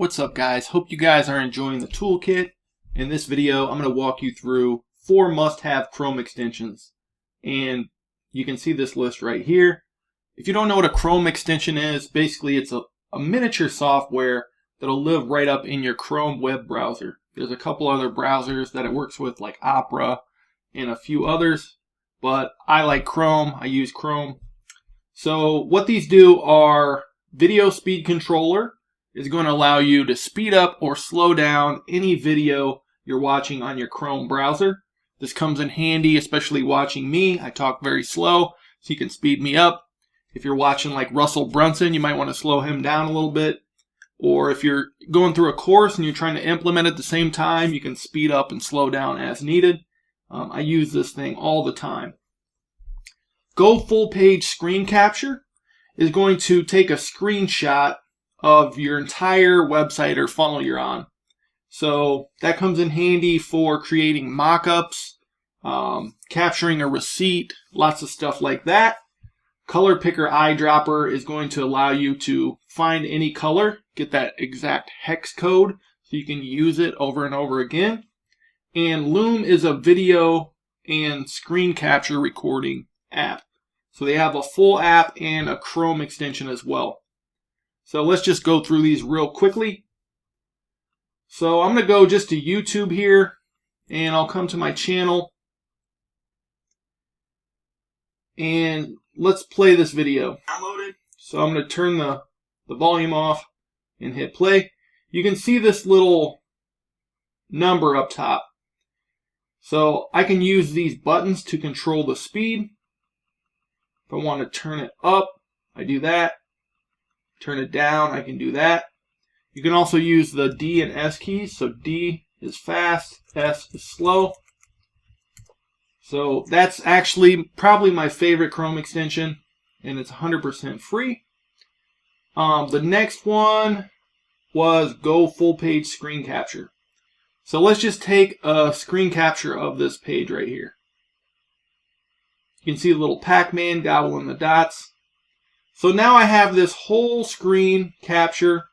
What's up, guys? Hope you guys are enjoying the toolkit. In this video, I'm going to walk you through 4 must-have Chrome extensions. And you can see this list right here. If you don't know what a Chrome extension is, basically it's a miniature software that'll live right up in your Chrome web browser. There's a couple other browsers that it works with, like Opera and a few others. But I like Chrome. I use Chrome. So what these do are video speed controller. Is going to allow you to speed up or slow down any video you're watching on your Chrome browser. This comes in handy, especially watching me. I talk very slow, so you can speed me up. If you're watching like Russell Brunson, you might want to slow him down a little bit. Or if you're going through a course and you're trying to implement it at the same time, you can speed up and slow down as needed. I use this thing all the time. GoFullPage screen capture is going to take a screenshot of your entire website or funnel you're on. So that comes in handy for creating mock-ups, capturing a receipt, lots of stuff like that. Color Picker Eyedropper is going to allow you to find any color, get that exact hex code so you can use it over and over again. And Loom is a video and screen capture recording app. So they have a full app and a Chrome extension as well. So let's just go through these real quickly. So I'm going to go just to YouTube here, and I'll come to my channel. And let's play this video. Downloaded. So I'm going to turn the volume off and hit play. You can see this little number up top. So I can use these buttons to control the speed. If I want to turn it up, I do that. Turn it down, I can do that. You can also use the D and S keys. So D is fast, S is slow. So that's actually probably my favorite Chrome extension, and it's 100% free. The next one was GoFullPage screen capture. So let's just take a screen capture of this page right here. You can see the little Pac-Man gobbling the dots. So now I have this whole screen capture.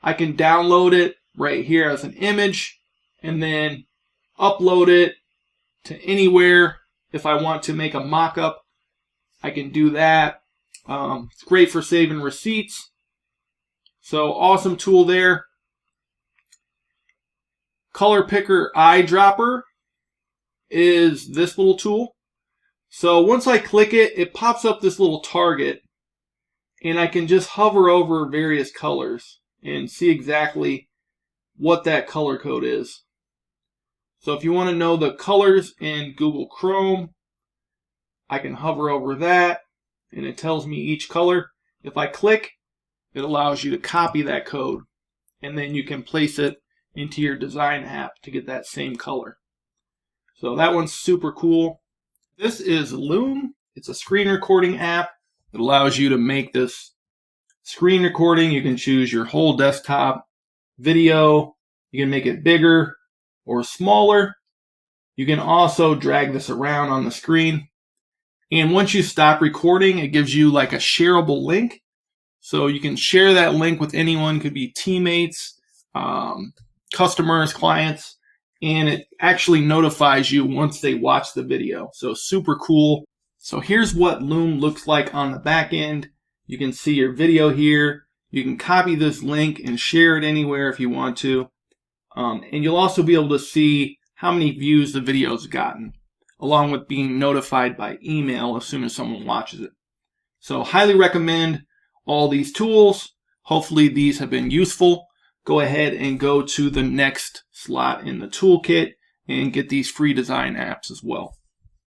I can download it right here as an image and then upload it to anywhere. If I want to make a mock-up, I can do that. It's great for saving receipts. So awesome tool there. Color Picker Eyedropper is this little tool. So once I click it, it pops up this little target. And I can just hover over various colors and see exactly what that color code is. So if you want to know the colors in Google Chrome, I can hover over that and it tells me each color. If I click, it allows you to copy that code and then you can place it into your design app to get that same color. So that one's super cool. This is Loom. It's a screen recording app. It allows you to make this screen recording. You can choose your whole desktop video. You can make it bigger or smaller. You can also drag this around on the screen. And once you stop recording, it gives you like a shareable link. So you can share that link with anyone. It could be teammates, customers, clients. And it actually notifies you once they watch the video. So super cool. So here's what Loom looks like on the back end. You can see your video here. You can copy this link and share it anywhere if you want to. And you'll also be able to see how many views the video's gotten, along with being notified by email as soon as someone watches it. So highly recommend all these tools. Hopefully these have been useful. Go ahead and go to the next slot in the toolkit and get these free design apps as well.